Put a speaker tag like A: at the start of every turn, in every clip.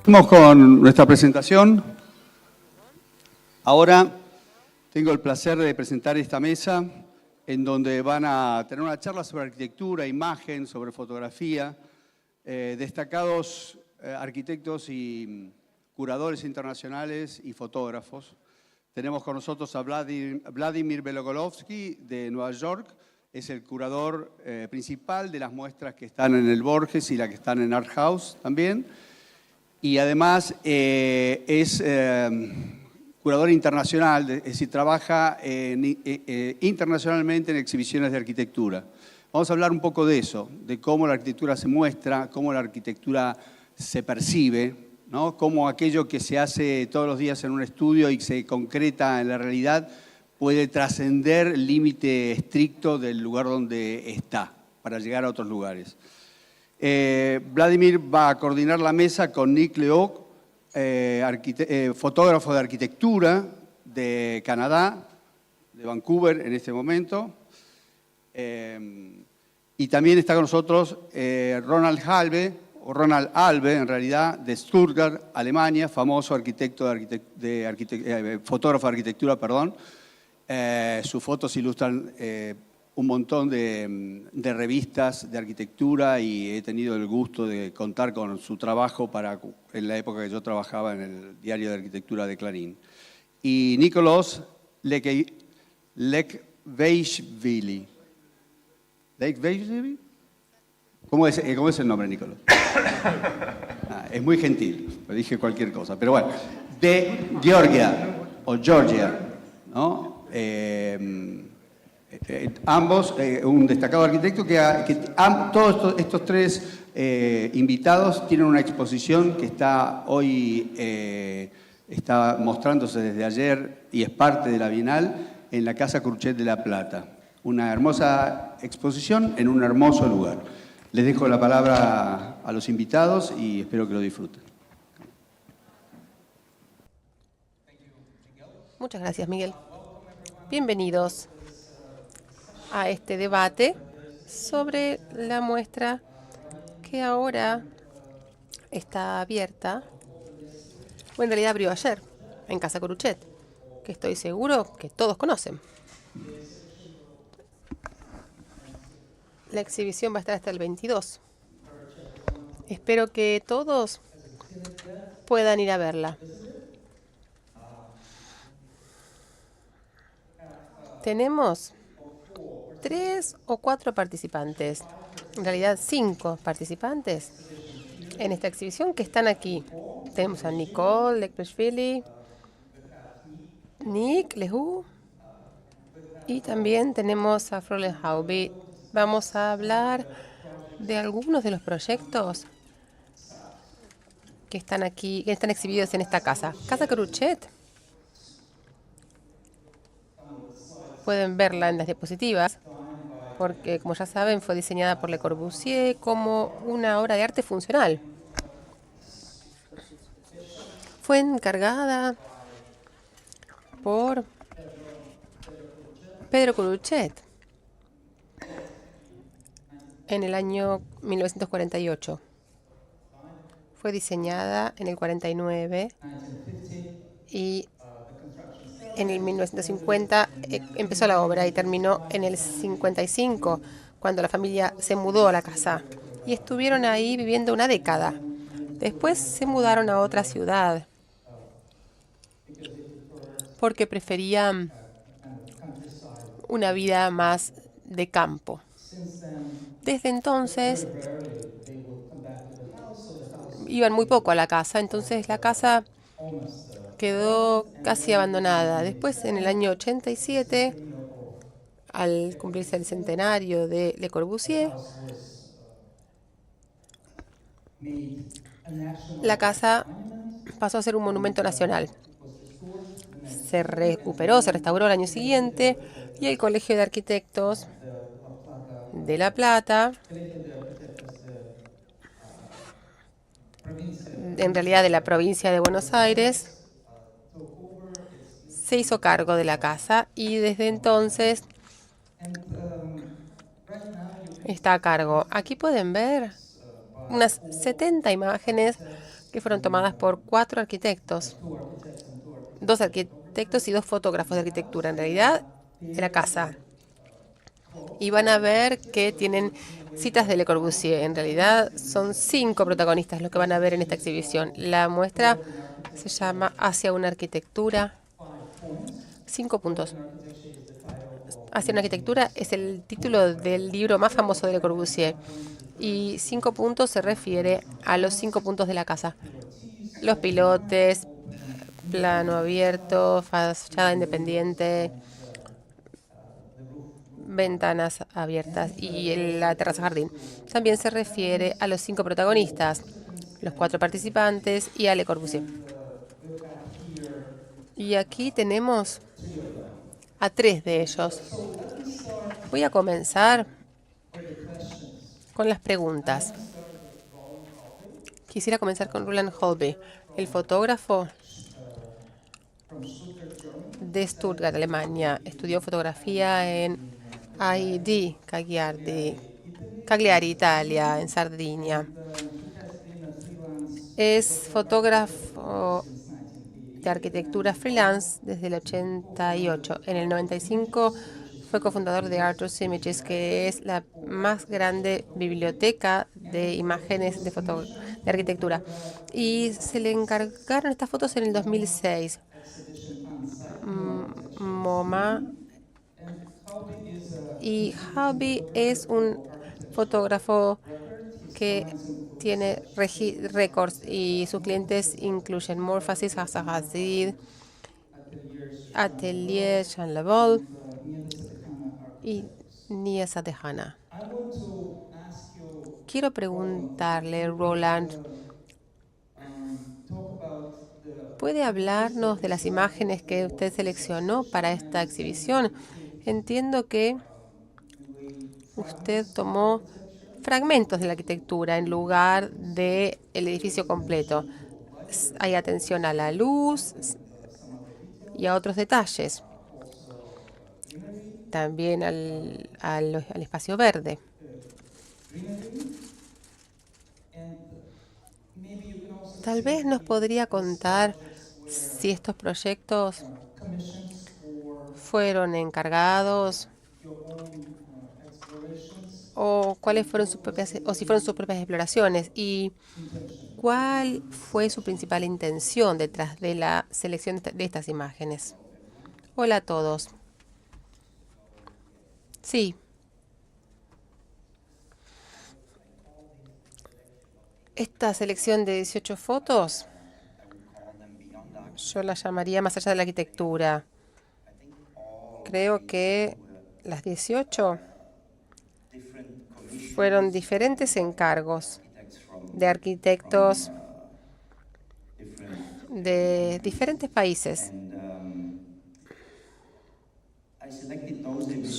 A: Vamos con nuestra presentación. Ahora tengo el placer de presentar esta mesa en donde van a tener una charla sobre arquitectura, imagen, sobre fotografía, destacados arquitectos y curadores internacionales y fotógrafos. Tenemos con nosotros a Vladimir Belogolovsky de Nueva York, es el curador principal de las muestras que están en el Borges y las que están en Art House también. Y además es curador internacional, es decir, trabaja internacionalmente en exhibiciones de arquitectura. Vamos a hablar un poco de eso, de cómo la arquitectura se muestra, cómo la arquitectura se percibe, ¿no? Cómo aquello que se hace todos los días en un estudio y se concreta en la realidad puede trascender el límite estricto del lugar donde está para llegar a otros lugares. Vladimir va a coordinar la mesa con Nick Lehoc, fotógrafo de arquitectura de Canadá, de Vancouver en este momento. Y también está con nosotros Ronald Albe, en realidad, de Stuttgart, Alemania, famoso arquitecto fotógrafo de arquitectura, perdón. Sus fotos ilustran un montón de revistas de arquitectura y he tenido el gusto de contar con su trabajo en la época que yo trabajaba en el diario de arquitectura de Clarín. Y Nicolas Lekveishvili. ¿Lekveishvili? ¿Cómo es el nombre, Nicolas? Es muy gentil, me dije cualquier cosa, pero bueno. De Georgia, ¿no? Ambos, un destacado arquitecto todos estos tres invitados tienen una exposición que está hoy, está mostrándose desde ayer y es parte de la Bienal en la Casa Cruchet de La Plata. Una hermosa exposición en un hermoso lugar. Les dejo la palabra a los invitados y espero que lo disfruten.
B: Muchas gracias, Miguel. Bienvenidos a este debate sobre la muestra que ahora está abierta, o en realidad abrió ayer, en Casa Cruchet, que estoy seguro que todos conocen. La exhibición va a estar hasta el 22. Espero que todos puedan ir a verla. Tenemos 3 o 4 participantes, en realidad 5 participantes en esta exhibición que están aquí. Tenemos a Nicole Lekveishvili, Nick Lehoc y también tenemos a Fräulein Hauby. Vamos a hablar de algunos de los proyectos que están aquí, que están exhibidos en esta casa. Casa Cruchet. Pueden verla en las diapositivas, porque, como ya saben, fue diseñada por Le Corbusier como una obra de arte funcional. Fue encargada por Pedro Cruchet en el año 1948. Fue diseñada en el 49 y en el 1950 empezó la obra y terminó en el 55, cuando la familia se mudó a la casa. Y estuvieron ahí viviendo una década. Después se mudaron a otra ciudad porque preferían una vida más de campo. Desde entonces iban muy poco a la casa, entonces la casa quedó casi abandonada. Después, en el año 87, al cumplirse el centenario de Le Corbusier, la casa pasó a ser un monumento nacional. Se recuperó, se restauró el año siguiente y el Colegio de Arquitectos de La Plata, en realidad de la provincia de Buenos Aires, se hizo cargo de la casa y desde entonces está a cargo. Aquí pueden ver unas 70 imágenes que fueron tomadas por 4 arquitectos, 2 arquitectos y 2 fotógrafos de arquitectura, en realidad, de la casa. Y van a ver que tienen citas de Le Corbusier. En realidad son 5 protagonistas los que van a ver en esta exhibición. La muestra se llama Hacia una arquitectura. 5 puntos. Hacia una arquitectura es el título del libro más famoso de Le Corbusier. Y 5 puntos se refiere a los 5 puntos de la casa. Los pilotes, plano abierto, fachada independiente, ventanas abiertas y la terraza jardín. También se refiere a los 5 protagonistas, los 4 participantes y a Le Corbusier. Y aquí tenemos a 3 de ellos. Voy a comenzar con las preguntas. Quisiera comenzar con Roland Holby, el fotógrafo de Stuttgart, Alemania. Estudió fotografía en ID, Cagliari, Italia, en Sardinia. Es fotógrafo de arquitectura freelance desde el 88. En el 95 fue cofundador de Artus Images, que es la más grande biblioteca de imágenes de arquitectura. Y se le encargaron estas fotos en el 2006. MoMA. Y Holby es un fotógrafo que tiene récords y sus clientes incluyen Morphosis, Zaha Hadid, Atelier Jean Labol y Nia Sadehana. Quiero preguntarle, Roland, ¿puede hablarnos de las imágenes que usted seleccionó para esta exhibición? Entiendo que usted tomó fragmentos de la arquitectura en lugar del edificio completo. Hay atención a la luz y a otros detalles. También al espacio verde. Tal vez nos podría contar si estos proyectos fueron encargados o cuáles fueron sus propias, o si fueron sus propias exploraciones, y cuál fue su principal intención detrás de la selección de estas imágenes. Hola a todos. Sí. Esta selección de 18 fotos, yo la llamaría más allá de la arquitectura. Creo que las 18 fueron diferentes encargos de arquitectos de diferentes países.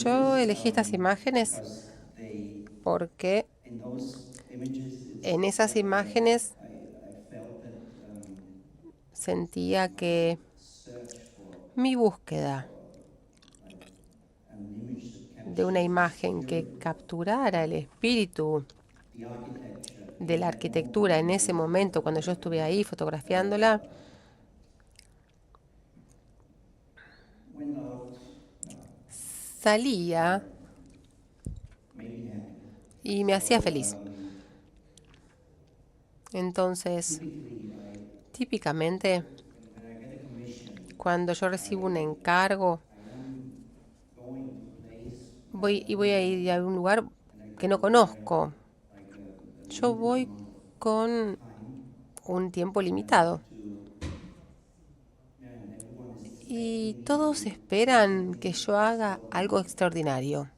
B: Yo elegí estas imágenes porque en esas imágenes sentía que mi búsqueda de una imagen que capturara el espíritu de la arquitectura en ese momento, cuando yo estuve ahí fotografiándola, salía y me hacía feliz. Entonces, típicamente, cuando yo recibo un encargo, voy a ir a un lugar que no conozco. Yo voy con un tiempo limitado. Y todos esperan que yo haga algo extraordinario.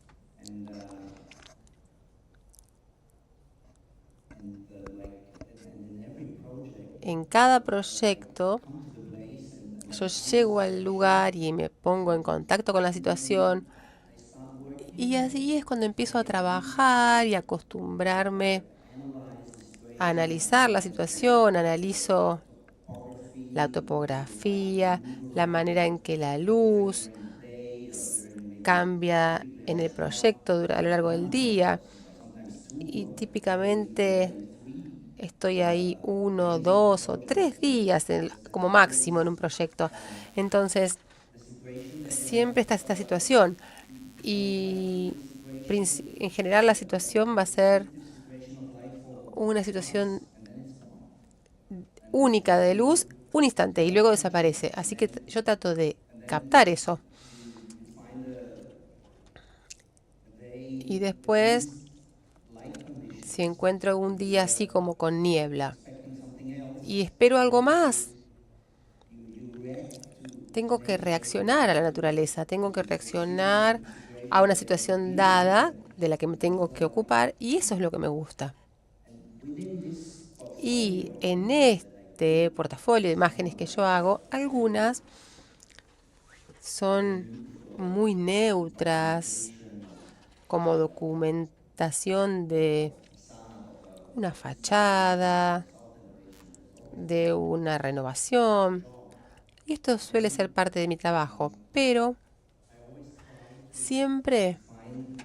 B: En cada proyecto, yo llego al lugar y me pongo en contacto con la situación. Y así es cuando empiezo a trabajar y a acostumbrarme a analizar la situación, analizo la topografía, la manera en que la luz cambia en el proyecto a lo largo del día. Y típicamente estoy ahí 1, 2 o 3 días como máximo en un proyecto. Entonces, siempre está esta situación. Y en general la situación va a ser una situación única de luz, un instante, y luego desaparece. Así que yo trato de captar eso. Y después, si encuentro un día así como con niebla y espero algo más, tengo que reaccionar a la naturaleza, tengo que reaccionar a una situación dada de la que me tengo que ocupar, y eso es lo que me gusta. Y en este portafolio de imágenes que yo hago, algunas son muy neutras, como documentación de una fachada, de una renovación. Y esto suele ser parte de mi trabajo, pero siempre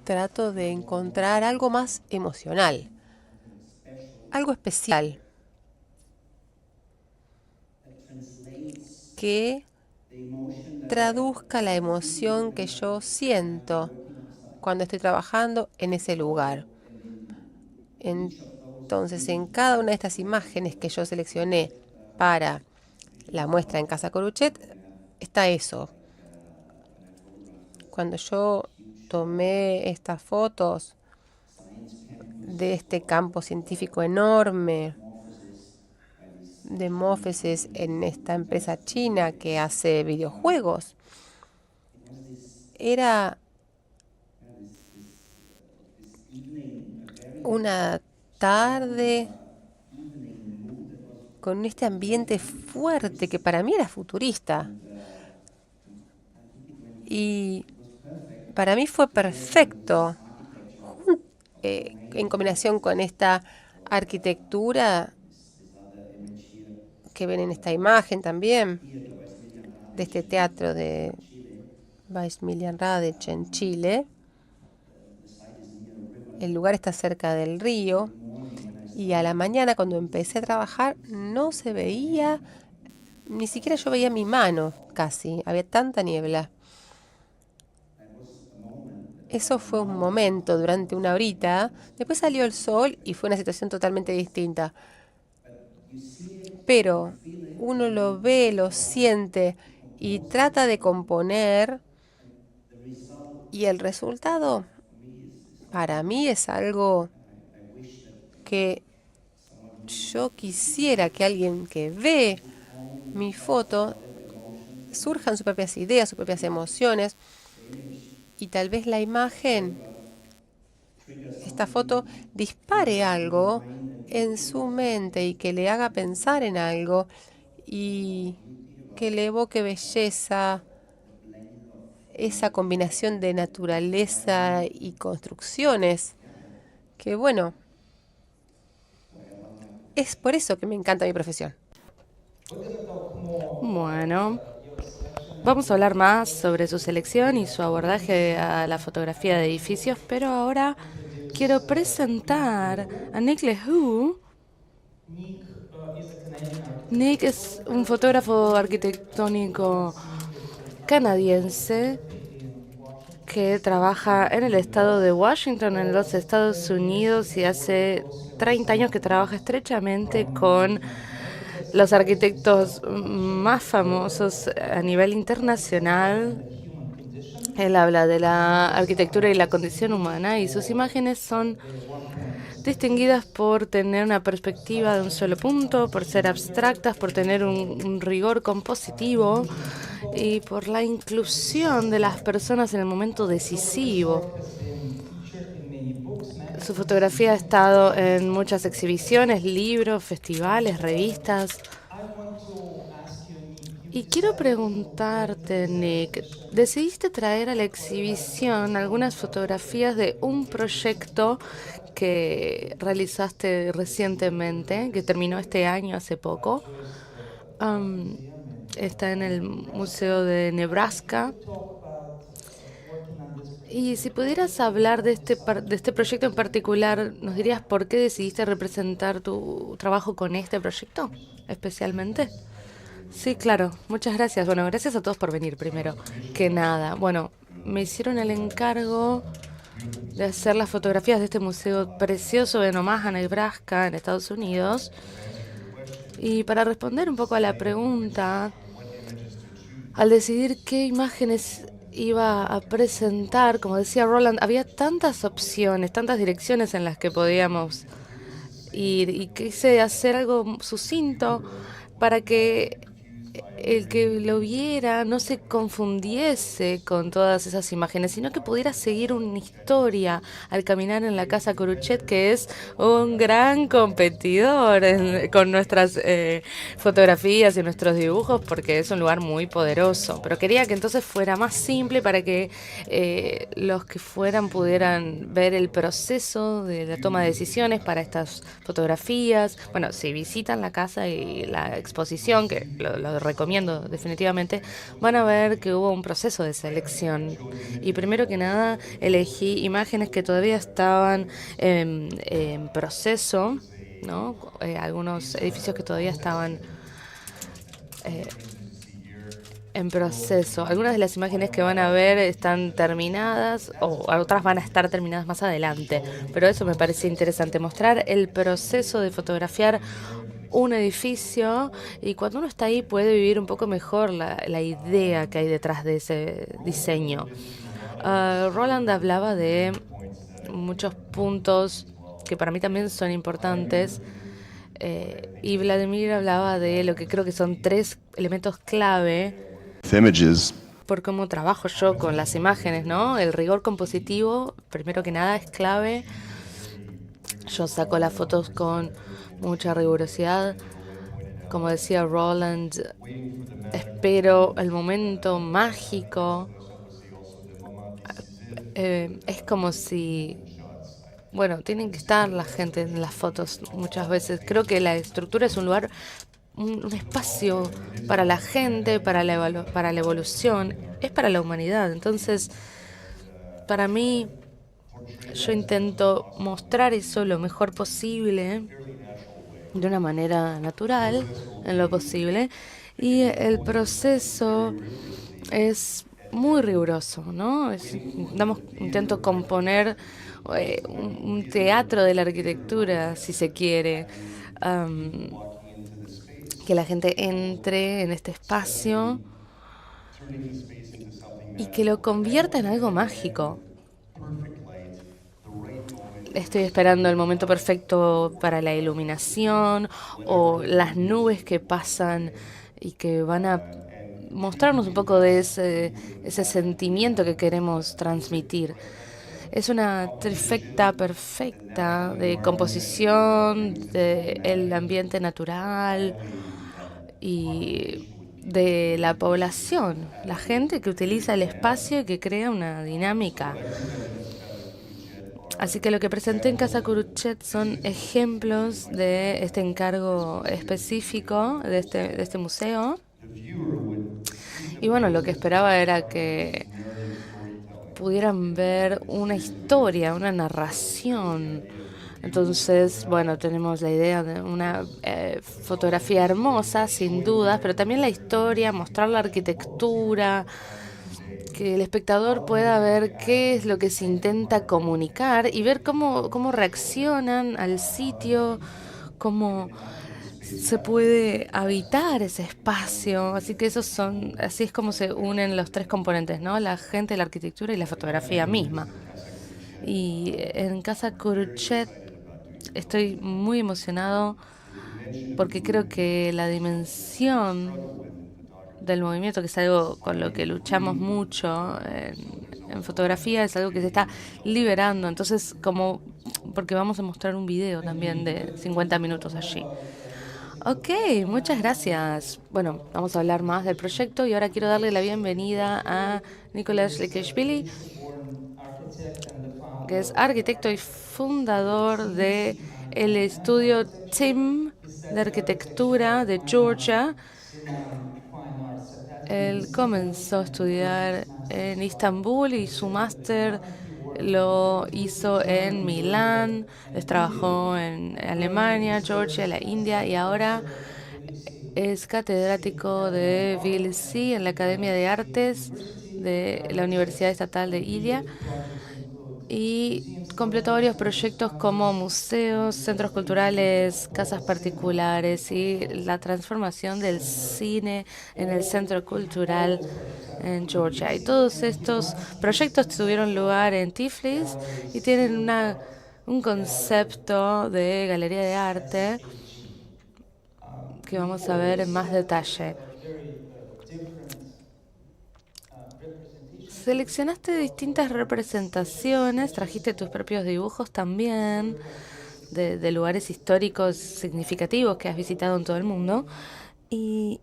B: trato de encontrar algo más emocional, algo especial, que traduzca la emoción que yo siento cuando estoy trabajando en ese lugar. Entonces, en cada una de estas imágenes que yo seleccioné para la muestra en Casa Coruchet, está eso. Cuando yo tomé estas fotos de este campo científico enorme, de Morpheus en esta empresa china que hace videojuegos, era una tarde con este ambiente fuerte que para mí era futurista. Y para mí fue perfecto, en combinación con esta arquitectura que ven en esta imagen también, de este teatro de Maximilian Radech en Chile. El lugar está cerca del río y a la mañana cuando empecé a trabajar no se veía, ni siquiera yo veía mi mano casi, había tanta niebla. Eso fue un momento durante una horita, después salió el sol y fue una situación totalmente distinta. Pero uno lo ve, lo siente y trata de componer, y el resultado para mí es algo que yo quisiera que alguien que ve mi foto surjan sus propias ideas, sus propias emociones, y tal vez la imagen, esta foto, dispare algo en su mente y que le haga pensar en algo y que le evoque belleza, esa combinación de naturaleza y construcciones, que bueno, es por eso que me encanta mi profesión.
C: Bueno, vamos a hablar más sobre su selección y su abordaje a la fotografía de edificios, pero ahora quiero presentar a Nick LeHou. Nick es un fotógrafo arquitectónico canadiense que trabaja en el estado de Washington, en los Estados Unidos, y hace 30 años que trabaja estrechamente con los arquitectos más famosos a nivel internacional. Él habla de la arquitectura y la condición humana, y sus imágenes son distinguidas por tener una perspectiva de un solo punto, por ser abstractas, por tener un rigor compositivo y por la inclusión de las personas en el momento decisivo. Su fotografía ha estado en muchas exhibiciones, libros, festivales, revistas. Y quiero preguntarte, Nick, decidiste traer a la exhibición algunas fotografías de un proyecto que realizaste recientemente, que terminó este año, hace poco. Am, Está en el Museo de Nebraska. Y si pudieras hablar de de este proyecto en particular, ¿nos dirías por qué decidiste representar tu trabajo con este proyecto especialmente? Sí, claro. Muchas gracias. Bueno, gracias a todos por venir primero. Que nada. Bueno, me hicieron el encargo de hacer las fotografías de este museo precioso en Omaha, Nebraska, en Estados Unidos. Y para responder un poco a la pregunta, al decidir qué imágenes iba a presentar, como decía Roland, había tantas opciones, tantas direcciones en las que podíamos ir y quise hacer algo sucinto para que el que lo viera no se confundiese con todas esas imágenes, sino que pudiera seguir una historia al caminar en la Casa Coruchet, que es un gran competidor con nuestras fotografías y nuestros dibujos, porque es un lugar muy poderoso. Pero quería que entonces fuera más simple para que los que fueran pudieran ver el proceso de la toma de decisiones para estas fotografías. Bueno, si visitan la casa y la exposición, que lo recomiendo definitivamente, van a ver que hubo un proceso de selección. Y primero que nada, elegí imágenes que todavía estaban en proceso, ¿no? Algunos edificios que todavía estaban en proceso. Algunas de las imágenes que van a ver están terminadas o otras van a estar terminadas más adelante. Pero eso me parece interesante, mostrar el proceso de fotografiar un edificio y cuando uno está ahí puede vivir un poco mejor la idea que hay detrás de ese diseño. Roland hablaba de muchos puntos que para mí también son importantes. Y Vladimir hablaba de lo que creo que son 3 elementos clave
D: Images.
C: por cómo trabajo yo con las imágenes, ¿no? El rigor compositivo, primero que nada, es clave. Yo saco las fotos con mucha rigurosidad. Como decía Roland, espero el momento mágico. Es como si, bueno, tienen que estar la gente en las fotos muchas veces. Creo que la estructura es un lugar, un espacio para la gente, para para la evolución, es para la humanidad. Entonces, para mí, yo intento mostrar eso lo mejor posible, de una manera natural, en lo posible, y el proceso es muy riguroso, ¿no? Intento componer un teatro de la arquitectura, si se quiere, que la gente entre en este espacio y que lo convierta en algo mágico. Estoy esperando el momento perfecto para la iluminación o las nubes que pasan y que van a mostrarnos un poco de ese sentimiento que queremos transmitir. Es una trifecta perfecta de composición, del ambiente natural y de la población, la gente que utiliza el espacio y que crea una dinámica. Así que lo que presenté en Casa Coruchet son ejemplos de este encargo específico de este museo. Y bueno, lo que esperaba era que pudieran ver una historia, una narración. Entonces, bueno, tenemos la idea de una fotografía hermosa, sin dudas, pero también la historia, mostrar la arquitectura, que el espectador pueda ver qué es lo que se intenta comunicar y ver cómo reaccionan al sitio, cómo se puede habitar ese espacio. Así que así es como se unen los 3 componentes, ¿no? La gente, la arquitectura y la fotografía misma. Y en Casa Coruchet estoy muy emocionado porque creo que la dimensión del movimiento, que es algo con lo que luchamos mucho en fotografía, es algo que se está liberando. Entonces, porque vamos a mostrar un video también de 50 minutos allí. Ok, muchas gracias. Bueno, vamos a hablar más del proyecto y ahora quiero darle la bienvenida a Nicolás Lekeshvili, que es arquitecto y fundador de el estudio TIM de arquitectura de Georgia. Él comenzó a estudiar en Istambul y su máster lo hizo en Milán, trabajó en Alemania, Georgia, la India y ahora es catedrático de VLC en la Academia de Artes de la Universidad Estatal de Ilia y completó varios proyectos como museos, centros culturales, casas particulares y la transformación del cine en el centro cultural en Georgia. Y todos estos proyectos tuvieron lugar en Tiflis y tienen un concepto de galería de arte que vamos a ver en más detalle. Seleccionaste distintas representaciones, trajiste tus propios dibujos también de lugares históricos significativos que has visitado en todo el mundo y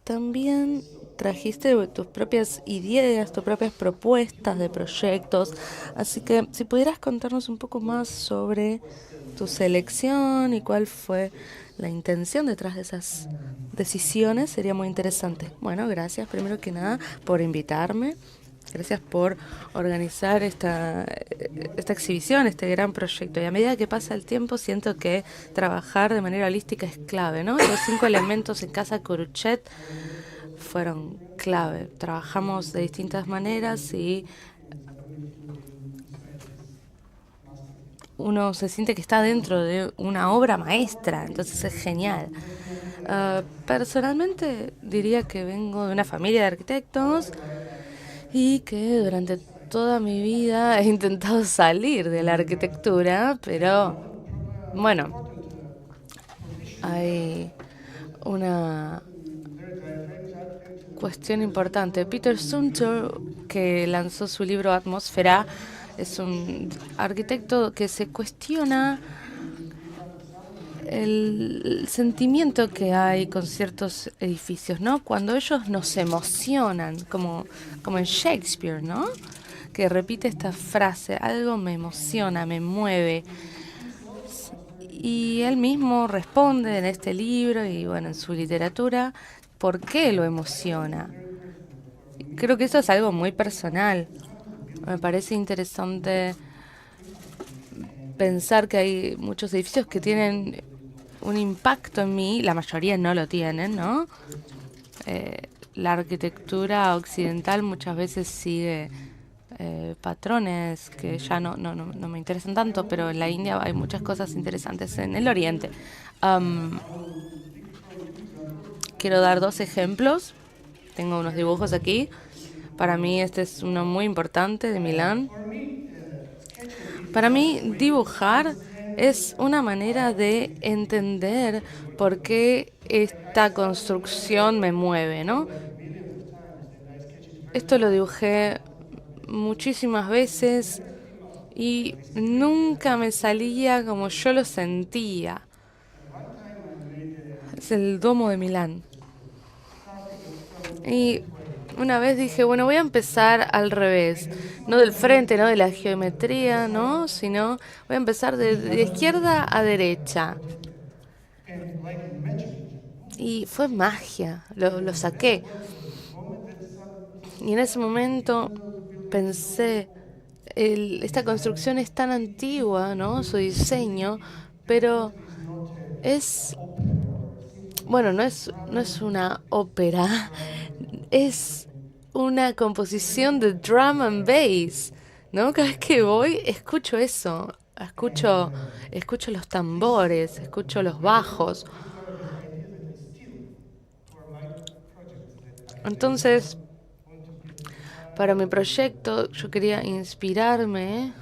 C: también trajiste tus propias ideas, tus propias propuestas de proyectos. Así que si pudieras contarnos un poco más sobre tu selección y cuál fue la intención detrás de esas decisiones, sería muy interesante. Bueno, gracias primero que nada por invitarme. Gracias por organizar esta exhibición, este gran proyecto. Y a medida que pasa el tiempo, siento que trabajar de manera holística es clave, ¿no? Los 5 elementos en Casa Coruchet fueron clave. Trabajamos de distintas maneras y uno se siente que está dentro de una obra maestra, entonces es genial. Personalmente diría que vengo de una familia de arquitectos y que durante toda mi vida he intentado salir de la arquitectura, pero bueno, hay una cuestión importante. Peter Zumthor, que lanzó su libro Atmósfera, es un arquitecto que se cuestiona el sentimiento que hay con ciertos edificios, ¿no? Cuando ellos nos emocionan, como en Shakespeare, ¿no? Que repite esta frase, algo me emociona, me mueve. Y él mismo responde en este libro y bueno, en su literatura, ¿por qué lo emociona? Creo que eso es algo muy personal. Me parece interesante pensar que hay muchos edificios que tienen un impacto en mí, la mayoría no lo tienen, ¿no? La arquitectura occidental muchas veces sigue patrones que ya no me interesan tanto, pero en la India hay muchas cosas interesantes en el Oriente. Quiero dar 2 ejemplos. Tengo unos dibujos aquí. Para mí este es uno muy importante de Milán. Para mí dibujar es una manera de entender por qué esta construcción me mueve, ¿no? Esto lo dibujé muchísimas veces y nunca me salía como yo lo sentía. Es el Duomo de Milán. Y una vez dije, bueno, voy a empezar al revés. No del frente, no de la geometría, ¿no? Sino voy a empezar de izquierda a derecha. Y fue magia, lo saqué. Y en ese momento pensé, esta construcción es tan antigua, ¿no? Su diseño, pero es, bueno, no es una ópera, es una composición de drum and bass, ¿no? Cada vez que voy escucho eso, escucho los tambores, escucho los bajos. Entonces, para mi proyecto yo quería inspirarme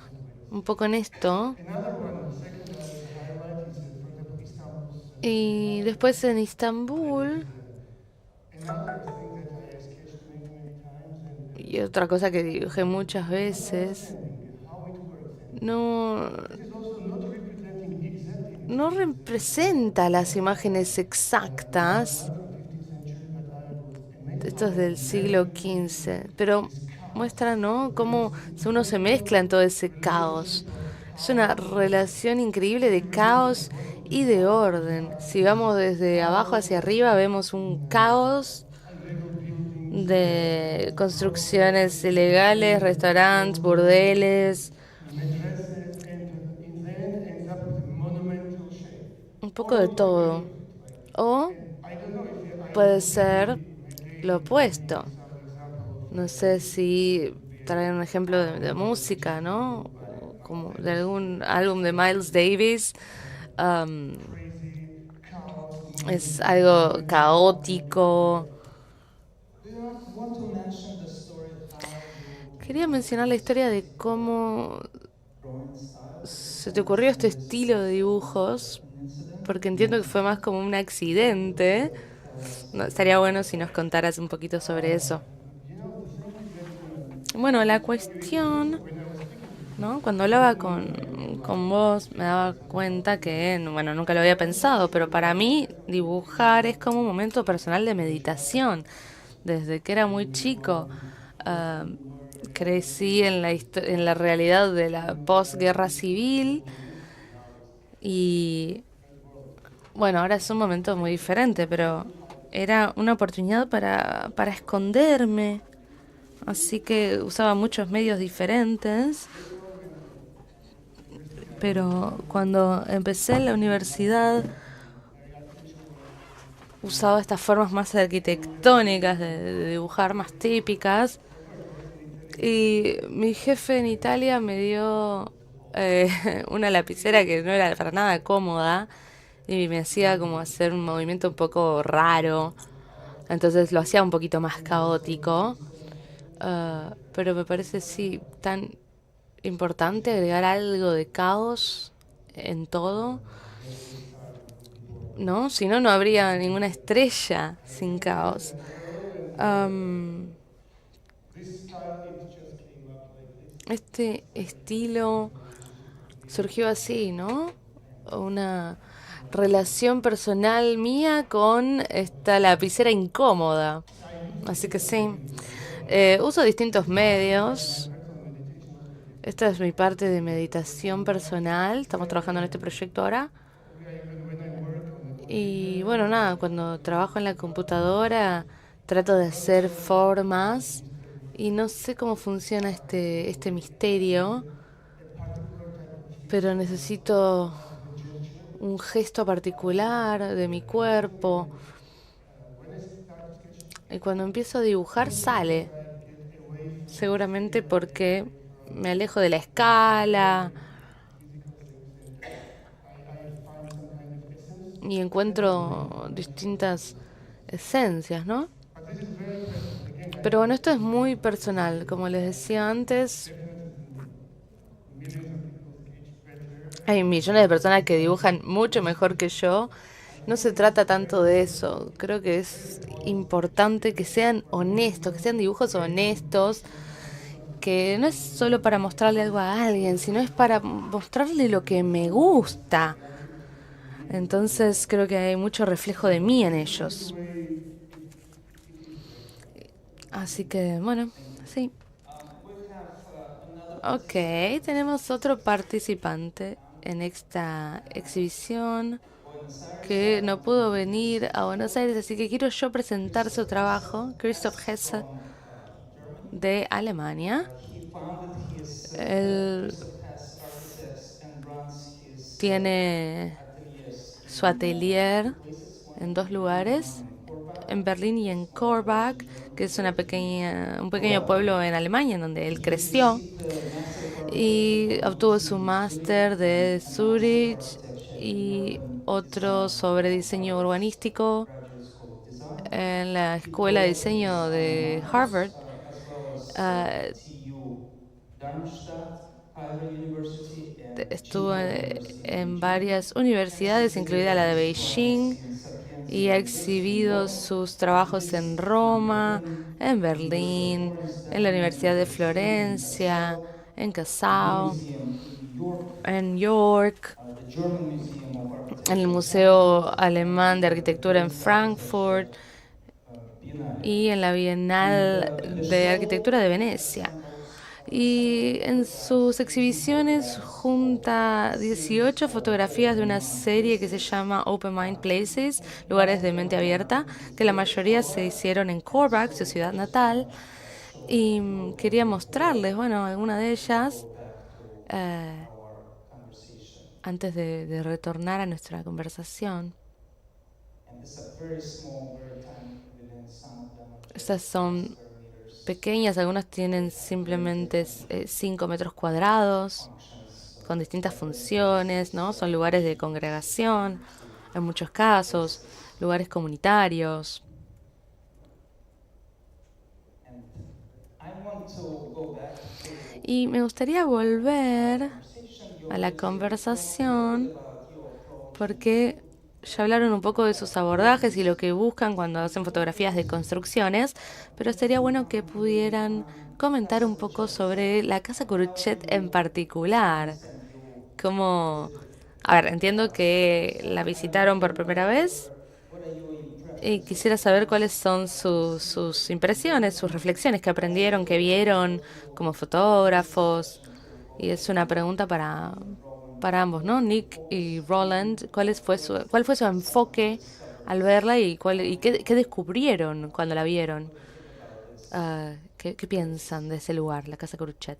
C: un poco en esto. Y después en Istambul, y otra cosa que dibujé muchas veces, no representa las imágenes exactas. Esto es del siglo XV, pero muestra, ¿no?, cómo uno se mezcla en todo ese caos. Es una relación increíble de caos y de orden. Si vamos desde abajo hacia arriba, vemos un caos de construcciones ilegales, restaurantes, burdeles, un poco de todo. O puede ser lo opuesto. No sé si traer un ejemplo de música, ¿no? Como de algún álbum de Miles Davis. um, es algo caótico. Quería mencionar la historia de cómo se te ocurrió este estilo de dibujos, porque entiendo que fue más como un accidente. No, estaría bueno si nos contaras un poquito sobre eso. Bueno, la cuestión, ¿no? Cuando hablaba con vos me daba cuenta que, bueno, nunca lo había pensado, pero para mí dibujar es como un momento personal de meditación. Desde que era muy chico, ah, crecí en en la realidad de la posguerra civil y, bueno, ahora es un momento muy diferente, pero era una oportunidad para esconderme. Así que usaba muchos medios diferentes. Pero cuando empecé en la universidad usaba estas formas más arquitectónicas de dibujar, más típicas. Y mi jefe en Italia me dio una lapicera que no era para nada cómoda y me hacía como hacer un movimiento un poco raro. Entonces lo hacía un poquito más caótico. Pero me parece sí tan importante agregar algo de caos en todo, ¿no? Si no, no habría ninguna estrella sin caos. Am, este estilo surgió así, ¿no? Una relación personal mía con esta lapicera incómoda. Así que sí. Uso distintos medios. Esta es mi parte de meditación personal. Estamos trabajando en este proyecto ahora. Y bueno, nada, cuando trabajo en la computadora trato de hacer formas y no sé cómo funciona este misterio, pero necesito un gesto particular de mi cuerpo. Y cuando empiezo a dibujar sale, seguramente porque me alejo de la escala y encuentro distintas esencias, ¿no? Pero bueno, esto es muy personal. Como les decía antes, hay millones de personas que dibujan mucho mejor que yo. No se trata tanto de eso. Creo que es importante que sean honestos, que sean dibujos honestos, que no es solo para mostrarle algo a alguien, sino es para mostrarle lo que me gusta. Entonces creo que hay mucho reflejo de mí en ellos. Así que, bueno, sí. Ok, tenemos otro participante en esta exhibición que no pudo venir a Buenos Aires, así que quiero yo presentar su trabajo, Christoph Hesse, de Alemania. Él tiene su atelier en dos lugares, en Berlín y en Korbach, que es un pequeño pueblo en Alemania en donde él creció, y obtuvo su máster de Zurich y otro sobre diseño urbanístico en la Escuela de Diseño de Harvard. Ah, estuvo en varias universidades, incluida la de Beijing, y ha exhibido sus trabajos en Roma, en Berlín, en la Universidad de Florencia, en Passau, en York, en el Museo Alemán de Arquitectura en Frankfurt y en la Bienal de Arquitectura de Venecia. Y en sus exhibiciones junta 18 fotografías de una serie que se llama Open Mind Places, lugares de mente abierta, que la mayoría se hicieron en Korbach, su ciudad natal. Y quería mostrarles, bueno, alguna de ellas eh, antes de retornar a nuestra conversación. Estas son pequeñas, algunas tienen simplemente 5 metros cuadrados, con distintas funciones, ¿no? Son lugares de congregación, en muchos casos, lugares comunitarios. Y me gustaría volver a la conversación porque ya hablaron un poco de sus abordajes y lo que buscan cuando hacen fotografías de construcciones, pero sería bueno que pudieran comentar un poco sobre la Casa Coruchet en particular. Como, a ver, entiendo que la visitaron por primera vez y quisiera saber cuáles son sus impresiones, sus reflexiones que aprendieron, que vieron como fotógrafos. Y es una pregunta para ambos, ¿no? Nick y Roland, ¿cuál fue su enfoque al verla y qué descubrieron cuando la vieron? ¿Qué piensan de ese lugar, la Casa Coruchet?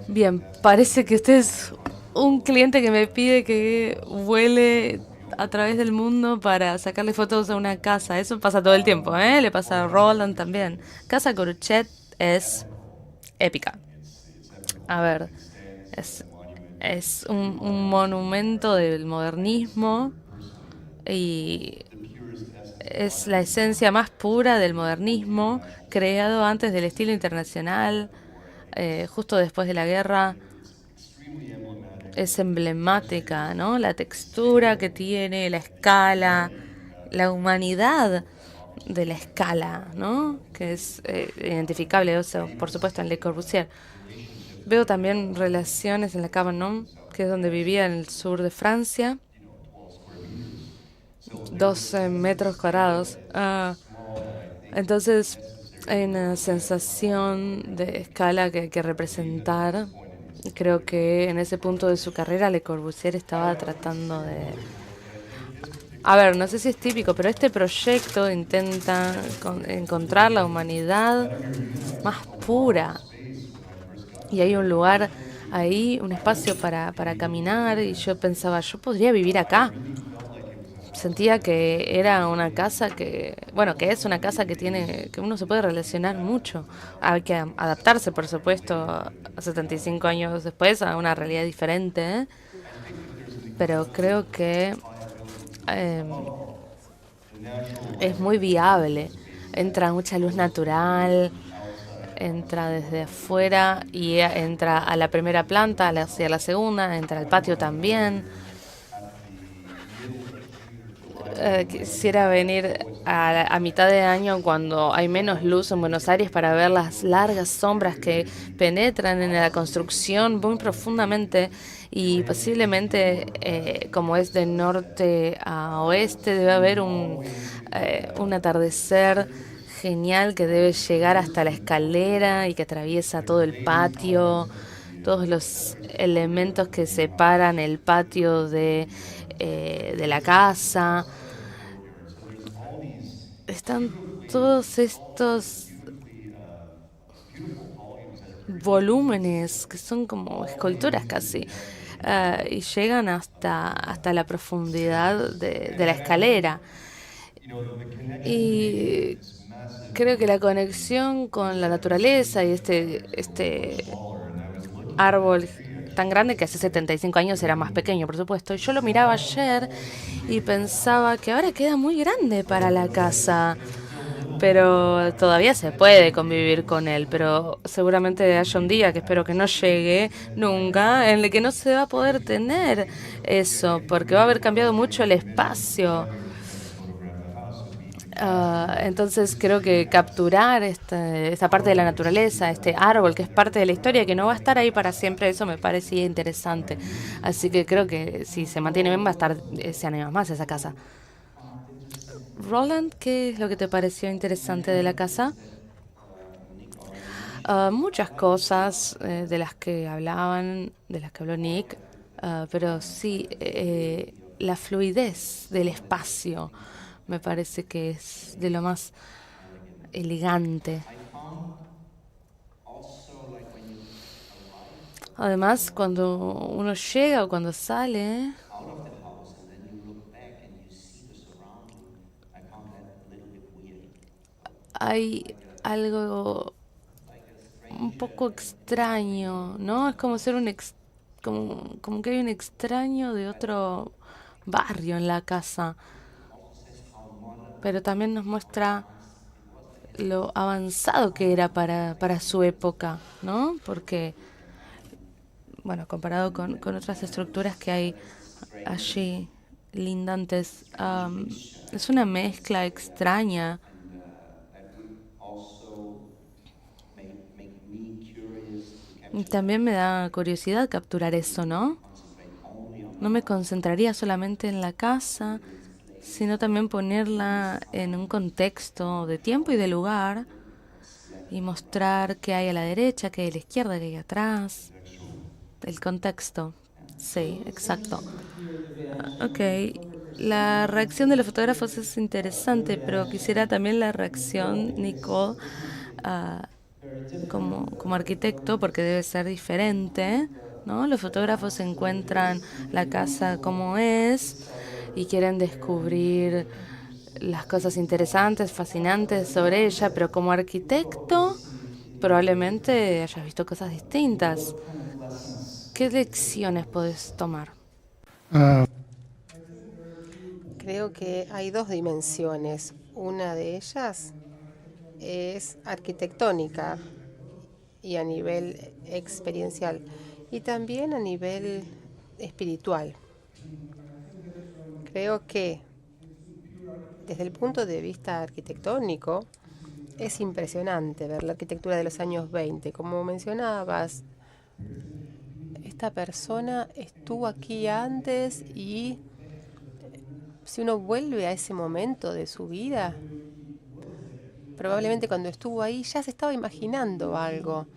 C: Bien, parece que usted es un cliente que me pide que vuele a través del mundo para sacarle fotos a una casa. Eso pasa todo el tiempo, ¿eh? Le pasa a Roland también. Casa Coruchet es épica. A ver, es, es un monumento del modernismo y es la esencia más pura del modernismo, creado antes del estilo internacional, justo después de la guerra. Es emblemática, ¿no? La textura que tiene, la escala, la humanidad de la escala, ¿no? Que es identificable, eso, por supuesto, en Le Corbusier. Veo también relaciones en la Cabanon, que es donde vivía en el sur de Francia. 12 metros cuadrados. Entonces, hay una sensación de escala que hay que representar. Creo que en ese punto de su carrera Le Corbusier estaba tratando de... A ver, no sé si es típico, pero este proyecto intenta encontrar la humanidad más pura. Y hay un lugar ahí, un espacio para caminar, y yo pensaba, yo podría vivir acá. Sentía que era una casa que, bueno, que es una casa que uno se puede relacionar mucho. Hay que adaptarse, por supuesto, a 75 años después a una realidad diferente, ¿eh? Pero creo que eh, es muy viable. Entra mucha luz natural, entra desde afuera y entra a la primera planta, hacia la segunda, entra al patio también. Quisiera venir a mitad de año cuando hay menos luz en Buenos Aires para ver las largas sombras que penetran en la construcción muy profundamente y posiblemente como es de norte a oeste debe haber un atardecer genial que debe llegar hasta la escalera y que atraviesa todo el patio, todos los elementos que separan el patio de la casa. Están todos estos volúmenes que son como esculturas casi, y llegan hasta la profundidad de la escalera. Y creo que la conexión con la naturaleza y este árbol tan grande que hace 75 años era más pequeño, por supuesto. Y yo lo miraba ayer y pensaba que ahora queda muy grande para la casa, pero todavía se puede convivir con él, pero seguramente haya un día, que espero que no llegue nunca, en el que no se va a poder tener eso, porque va a haber cambiado mucho el espacio. Entonces creo que capturar esta parte de la naturaleza, este árbol que es parte de la historia, que no va a estar ahí para siempre, eso me parecía interesante. Así que creo que si se mantiene bien va a estar 100 años más esa casa. Roland, ¿qué es lo que te pareció interesante de la casa? Muchas cosas de las que hablaban, de las que habló Nick, pero sí, la fluidez del espacio me parece que es de lo más elegante. Además, cuando uno llega o cuando sale, hay algo un poco extraño, ¿no? Es como ser como que hay un extraño de otro barrio en la casa, pero también nos muestra lo avanzado que era para su época, ¿no? Porque, bueno, comparado con otras estructuras que hay allí, lindantes, es una mezcla extraña. Y también me da curiosidad capturar eso, ¿no? No me concentraría solamente en la casa, sino también ponerla en un contexto de tiempo y de lugar y mostrar qué hay a la derecha, qué hay a la izquierda, qué hay atrás. El contexto. Sí, exacto. Ok. La reacción de los fotógrafos es interesante, pero quisiera también la reacción, Nicole, ah, como arquitecto, porque debe ser diferente, ¿no? Los fotógrafos encuentran la casa como es y quieren descubrir las cosas interesantes, fascinantes sobre ella, pero como arquitecto probablemente hayas visto cosas distintas. ¿Qué lecciones podés tomar?
B: Creo que hay dos dimensiones. Una de ellas es arquitectónica y a nivel experiencial y también a nivel espiritual. Creo que desde el punto de vista arquitectónico es impresionante ver la arquitectura de los años 20. Como mencionabas, esta persona estuvo aquí antes y si uno vuelve a ese momento de su vida, probablemente cuando estuvo ahí ya se estaba imaginando algo.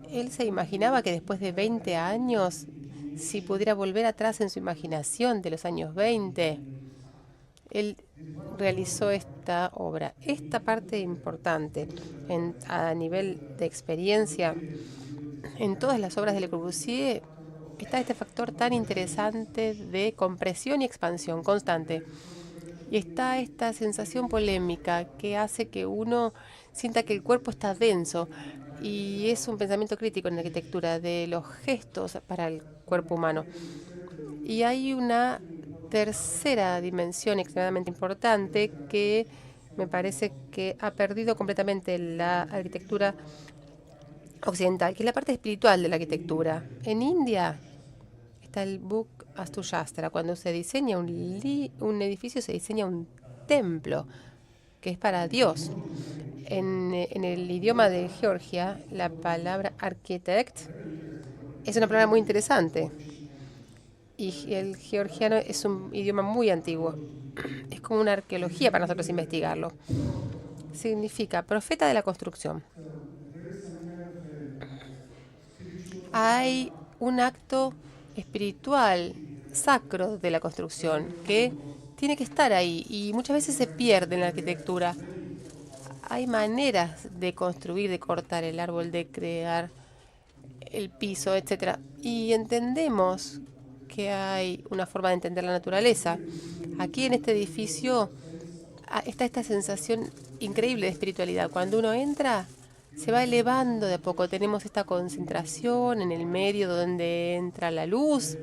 B: Él se imaginaba que después de 20 años, si pudiera volver atrás en su imaginación de los años 20, él realizó esta obra. Esta parte importante a nivel de experiencia, en todas las obras de Le Corbusier está este factor tan interesante de compresión y expansión constante. Y está esta sensación polémica que hace que uno sienta que el cuerpo está denso. Y es un pensamiento crítico en la arquitectura de los gestos para el cuerpo humano. Y hay una tercera dimensión extremadamente importante que me parece que ha perdido completamente la arquitectura occidental, que es la parte espiritual de la arquitectura. En India está el Book Astu Shastra. Cuando se diseña un edificio, se diseña un templo, que es para Dios. En el idioma de Georgia, la palabra architect es una palabra muy interesante. Y el georgiano es un idioma muy antiguo. Es como una arqueología para nosotros investigarlo. Significa profeta de la construcción. Hay un acto espiritual, sacro de la construcción, que tiene que estar ahí y muchas veces se pierde en la arquitectura. Hay maneras de construir, de cortar el árbol, de crear el piso, etcétera. Y entendemos que hay una forma de entender la naturaleza. Aquí en este edificio está esta sensación increíble de espiritualidad. Cuando uno entra, se va elevando de a poco. Tenemos esta concentración en el medio donde entra la luz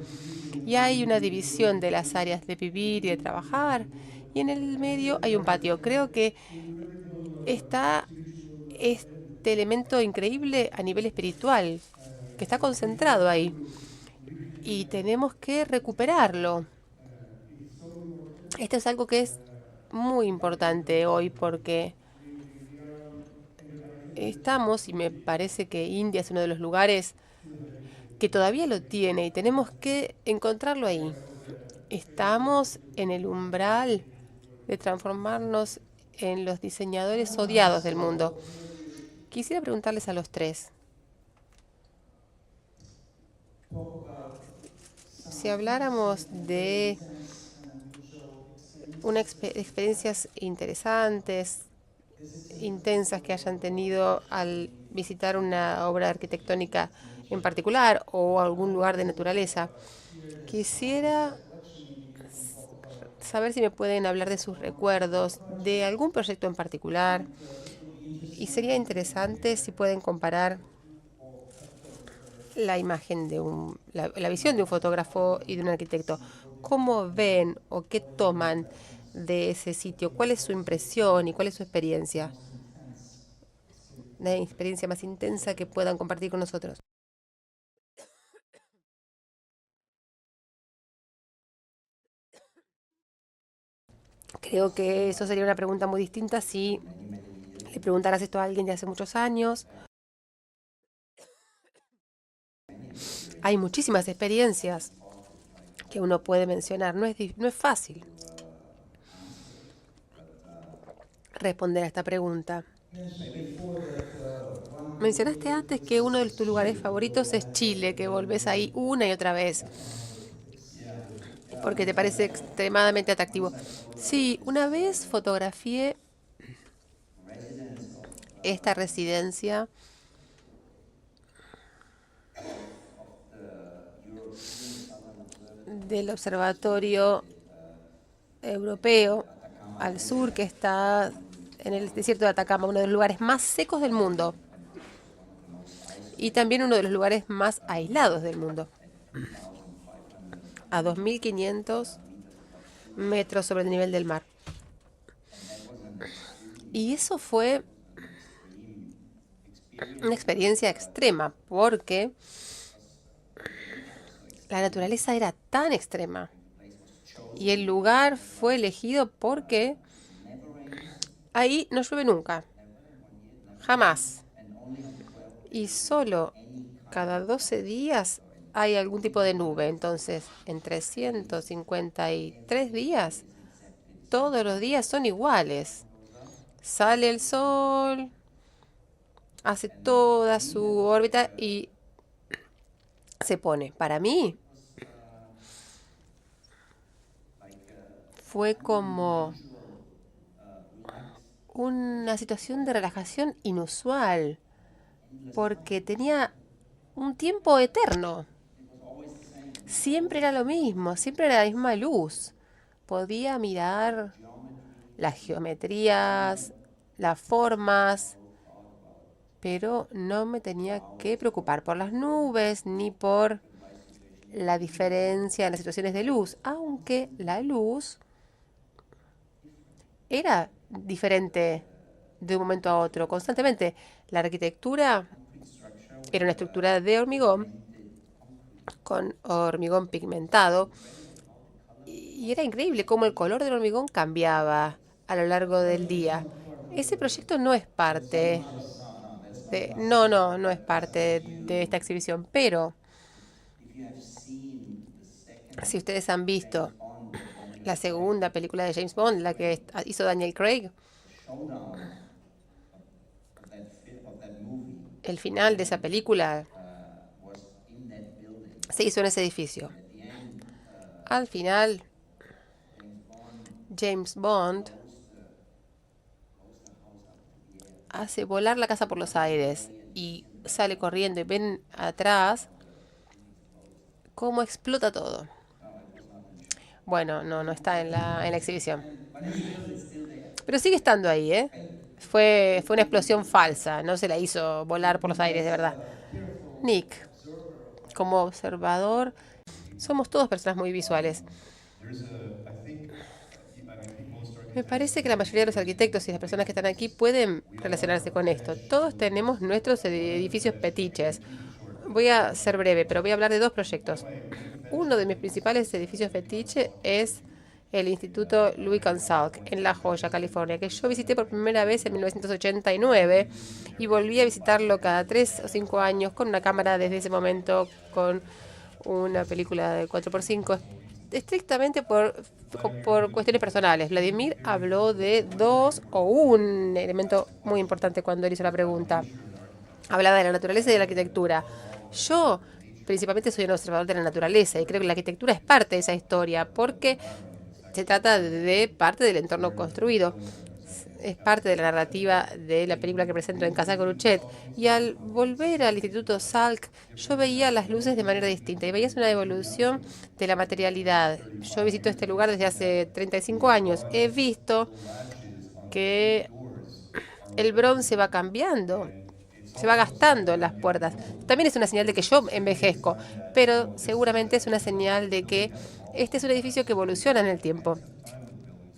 B: y hay una división de las áreas de vivir y de trabajar. Y en el medio hay un patio. Creo que está este elemento increíble a nivel espiritual que está concentrado ahí y tenemos que recuperarlo. Esto es algo que es muy importante hoy porque estamos, y me parece que India es uno de los lugares que todavía lo tiene y tenemos que encontrarlo ahí. Estamos en el umbral de transformarnos en los diseñadores odiados del mundo. Quisiera preguntarles a los tres, si habláramos de experiencias interesantes, intensas que hayan tenido al visitar una obra arquitectónica en particular o algún lugar de naturaleza, quisiera saber si me pueden hablar de sus recuerdos, de algún proyecto en particular, y sería interesante si pueden comparar la imagen de la visión de un fotógrafo y de un arquitecto. ¿Cómo ven o qué toman de ese sitio? ¿Cuál es su impresión y cuál es su experiencia? La experiencia más intensa que puedan compartir con nosotros. Creo que eso sería una pregunta muy distinta si le preguntaras esto a alguien de hace muchos años. Hay muchísimas experiencias que uno puede mencionar. No es fácil responder a esta pregunta. Mencionaste antes que uno de tus lugares favoritos es Chile, que volvés ahí una y otra vez, porque te parece extremadamente atractivo. Sí, una vez fotografié esta residencia del Observatorio Europeo al sur, que está en el desierto de Atacama, uno de los lugares más secos del mundo y también uno de los lugares más aislados del mundo, a 2.500 metros sobre el nivel del mar. Y eso fue una experiencia extrema, porque la naturaleza era tan extrema y el lugar fue elegido porque ahí no llueve nunca, jamás. Y solo cada 12 días hay algún tipo de nube. Entonces, en 353 días, todos los días son iguales. Sale el sol, hace toda su órbita y se pone. Para mí, fue como una situación de relajación inusual, porque tenía un tiempo eterno. Siempre era lo mismo, siempre era la misma luz. Podía mirar las geometrías, las formas, pero no me tenía que preocupar por las nubes ni por la diferencia en las situaciones de luz, aunque la luz era diferente de un momento a otro, constantemente. La arquitectura era una estructura de hormigón, con hormigón pigmentado, y era increíble cómo el color del hormigón cambiaba a lo largo del día. Ese proyecto no es parte no es parte de esta exhibición, pero si ustedes han visto la segunda película de James Bond, la que hizo Daniel Craig, el final de esa película se hizo en ese edificio. Al final, James Bond hace volar la casa por los aires y sale corriendo y ven atrás cómo explota todo. Bueno, no está en la exhibición. Pero sigue estando ahí, ¿eh? Fue una explosión falsa, no se la hizo volar por los aires, de verdad. Nick, como observador, somos todos personas muy visuales. Me parece que la mayoría de los arquitectos y las personas que están aquí pueden relacionarse con esto. Todos tenemos nuestros edificios fetiches. Voy a ser breve, pero voy a hablar de dos proyectos. Uno de mis principales edificios fetiche es el Instituto Louis Consalc en La Joya, California, que yo visité por primera vez en 1989 y volví a visitarlo cada 3 o 5 años con una cámara desde ese momento, con una película de 4x5, estrictamente por por cuestiones personales. Vladimir habló de dos o un elemento muy importante cuando él hizo la pregunta. Hablaba de la naturaleza y de la arquitectura. Yo principalmente soy un observador de la naturaleza y creo que la arquitectura es parte de esa historia porque se trata de parte del entorno construido. Es parte de la narrativa de la película que presento en Casa Coruchet. Y al volver al Instituto Salk, yo veía las luces de manera distinta y veías una evolución de la materialidad. Yo visito este lugar desde hace 35 años. He visto que el bronce va cambiando, se va gastando en las puertas. También es una señal de que yo envejezco, pero seguramente es una señal de que este es un edificio que evoluciona en el tiempo.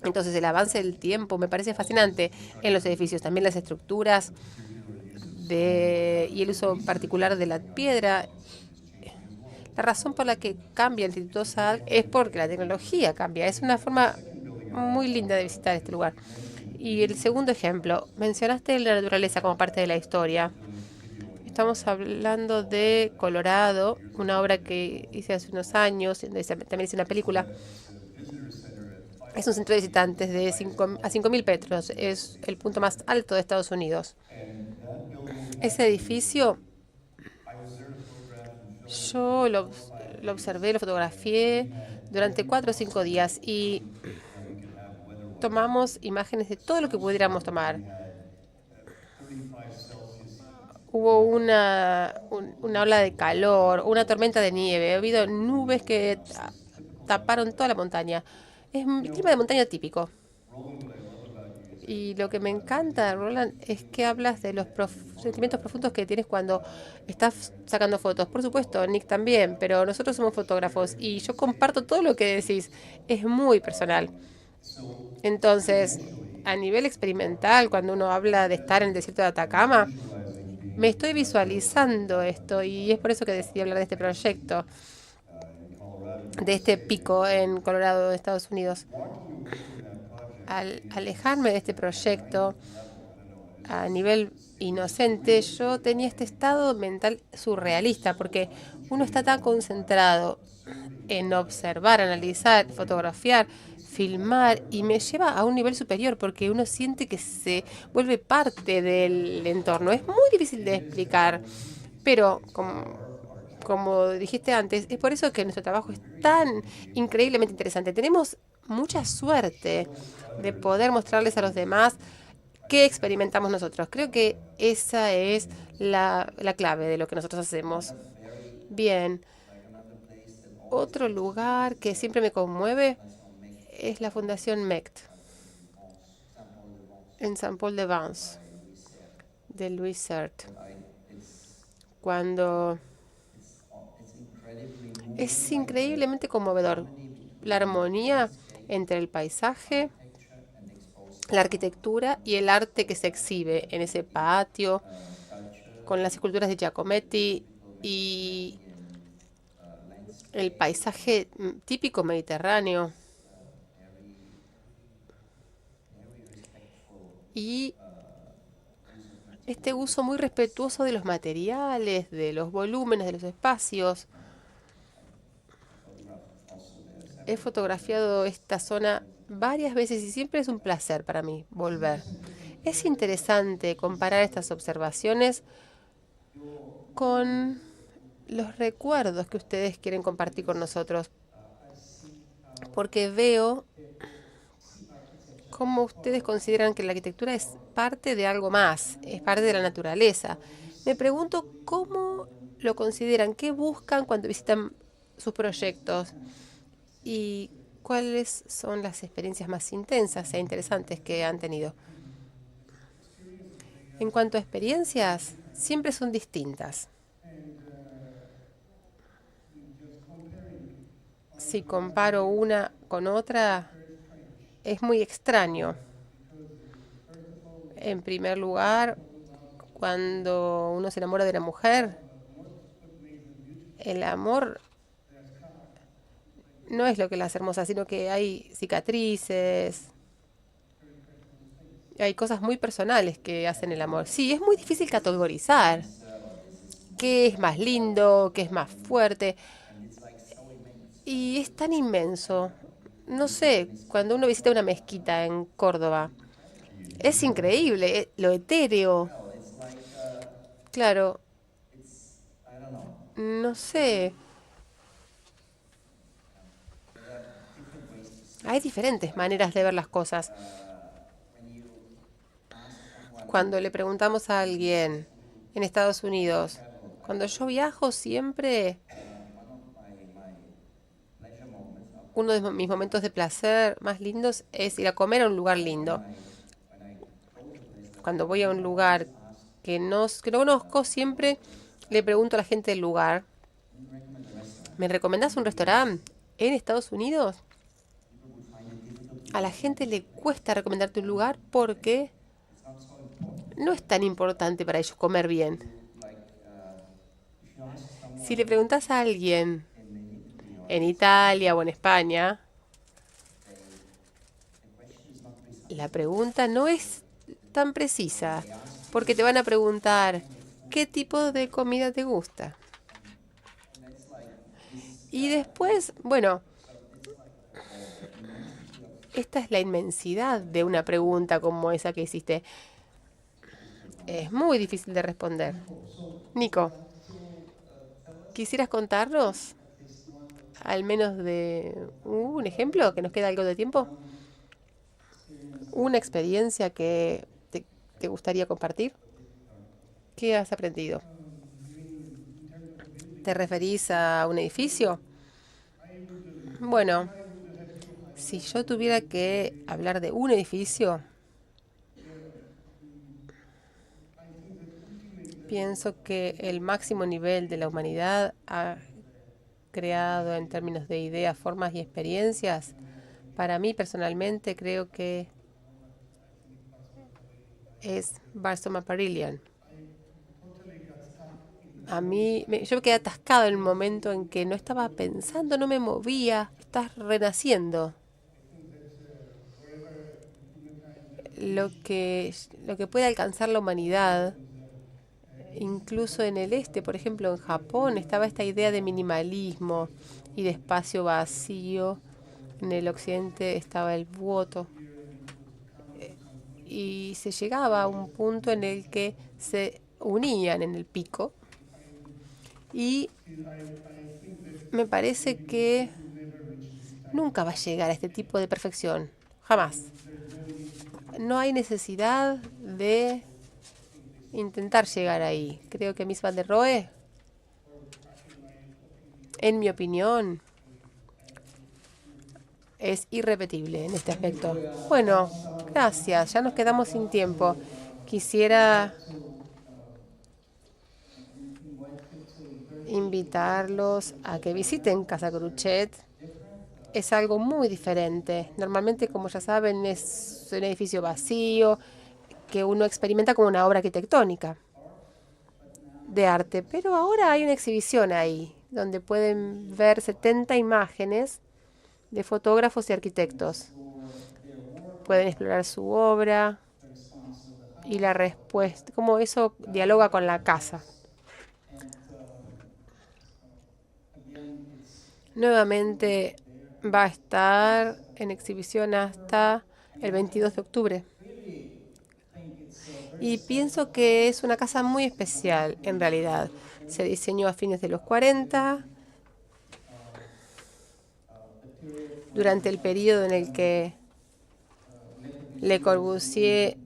B: Entonces el avance del tiempo me parece fascinante en los edificios, también las estructuras y el uso particular de la piedra. La razón por la que cambia el Instituto Salk es porque la tecnología cambia. Es una forma muy linda de visitar este lugar. Y el segundo ejemplo, mencionaste la naturaleza como parte de la historia. Estamos hablando de Colorado, una obra que hice hace unos años, también hice una película. Es un centro de visitantes de a 5.000 metros. Es el punto más alto de Estados Unidos. Ese edificio, yo lo observé, lo fotografié durante 4 o 5 días y tomamos imágenes de todo lo que pudiéramos tomar. Hubo una ola de calor, una tormenta de nieve, ha habido nubes que taparon toda la montaña. Es un clima de montaña típico. Y lo que me encanta, Roland, es que hablas de los sentimientos profundos que tienes cuando estás sacando fotos. Por supuesto, Nick también, pero nosotros somos fotógrafos y yo comparto todo lo que decís. Es muy personal. Entonces, a nivel experimental, cuando uno habla de estar en el desierto de Atacama, me estoy visualizando esto y es por eso que decidí hablar de este proyecto, de este pico en Colorado, Estados Unidos. Al alejarme de este proyecto a nivel inocente, yo tenía este estado mental surrealista, porque uno está tan concentrado en observar, analizar, fotografiar, filmar, y me lleva a un nivel superior, porque uno siente que se vuelve parte del entorno. Es muy difícil de explicar, pero como dijiste antes, es por eso que nuestro trabajo es tan increíblemente interesante. Tenemos mucha suerte de poder mostrarles a los demás qué experimentamos nosotros. Creo que esa es la clave de lo que nosotros hacemos. Bien, otro lugar que siempre me conmueve es la Fundación MECT en Saint-Paul-de-Vence de Louis Sert. Cuando es increíblemente conmovedor la armonía entre el paisaje, la arquitectura y el arte que se exhibe en ese patio, con las esculturas de Giacometti y el paisaje típico mediterráneo. Y este uso muy respetuoso de los materiales, de los volúmenes, de los espacios. He fotografiado esta zona varias veces y siempre es un placer para mí volver. Es interesante comparar estas observaciones con los recuerdos que ustedes quieren compartir con nosotros, porque veo cómo ustedes consideran que la arquitectura es parte de algo más, es parte de la naturaleza. Me pregunto cómo lo consideran, qué buscan cuando visitan sus proyectos y cuáles son las experiencias más intensas e interesantes que han tenido. En cuanto a experiencias, siempre son distintas. Si comparo una con otra, es muy extraño. En primer lugar, cuando uno se enamora de una mujer, el amor no es lo que la hace hermosa, sino que hay cicatrices, hay cosas muy personales que hacen el amor. Sí, es muy difícil categorizar qué es más lindo, qué es más fuerte. Y es tan inmenso. No sé, cuando uno visita una mezquita en Córdoba, es increíble, lo etéreo. Claro, no sé, hay diferentes maneras de ver las cosas. Cuando le preguntamos a alguien en Estados Unidos, cuando yo viajo siempre, uno de mis momentos de placer más lindos es ir a comer a un lugar lindo. Cuando voy a un lugar que no conozco, siempre le pregunto a la gente del lugar, ¿me recomendás un restaurante en Estados Unidos? A la gente le cuesta recomendarte un lugar porque no es tan importante para ellos comer bien. Si le preguntas a alguien en Italia o en España, la pregunta no es tan precisa, porque te van a preguntar qué tipo de comida te gusta. Y después, bueno, esta es la inmensidad de una pregunta como esa que hiciste. Es muy difícil de responder. Nico, ¿quisieras contarnos al menos de un ejemplo, que nos queda algo de tiempo? ¿Una experiencia que te gustaría compartir? ¿Qué has aprendido? ¿Te referís a un edificio? Bueno, si yo tuviera que hablar de un edificio, pienso que el máximo nivel de la humanidad ha creado en términos de ideas, formas y experiencias. Para mí personalmente creo que es Barcelona Pavilion. Yo me quedé atascado en el momento en que no estaba pensando, no me movía. Estás renaciendo. Lo que puede alcanzar la humanidad, incluso en el este, por ejemplo, en Japón, estaba esta idea de minimalismo y de espacio vacío. En el occidente estaba el Vuoto. Y se llegaba a un punto en el que se unían en el pico. Y me parece que nunca va a llegar a este tipo de perfección. Jamás. No hay necesidad de intentar llegar ahí. Creo que Mies van der Rohe, en mi opinión, es irrepetible en este aspecto. Bueno, gracias. Ya nos quedamos sin tiempo. Quisiera invitarlos a que visiten Casa Cruchet. Es algo muy diferente. Normalmente, como ya saben, es un edificio vacío que uno experimenta como una obra arquitectónica de arte. Pero ahora hay una exhibición ahí, donde pueden ver 70 imágenes de fotógrafos y arquitectos. Pueden explorar su obra y la respuesta, cómo eso dialoga con la casa. Nuevamente va a estar en exhibición hasta el 22 de octubre. Y pienso que es una casa muy especial, en realidad. Se diseñó a fines de los 40, durante el periodo en el que Le Corbusier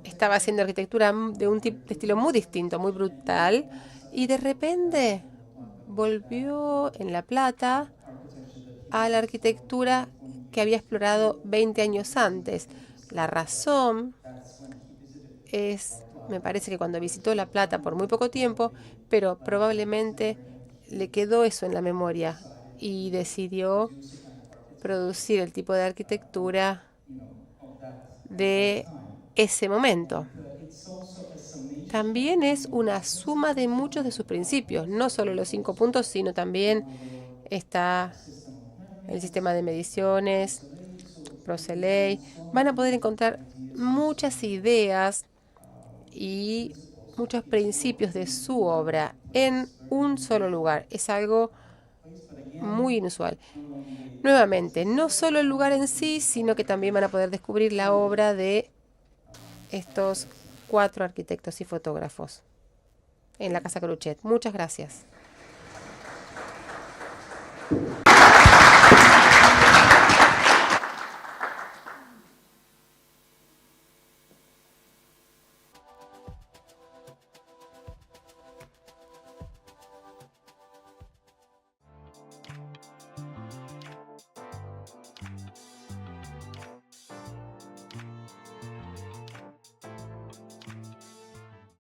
B: estaba haciendo arquitectura de un tipo de estilo muy distinto, muy brutal, y de repente volvió en La Plata a la arquitectura que había explorado 20 años antes. La razón es, me parece que cuando visitó La Plata por muy poco tiempo, pero probablemente le quedó eso en la memoria y decidió producir el tipo de arquitectura de ese momento. También es una suma de muchos de sus principios, no solo los 5 puntos, sino también está el sistema de mediciones, Proceley. Van a poder encontrar muchas ideas y muchos principios de su obra en un solo lugar. Es algo muy inusual. Nuevamente, no solo el lugar en sí, sino que también van a poder descubrir la obra de estos 4 arquitectos y fotógrafos en la Casa Cruchet. Muchas gracias.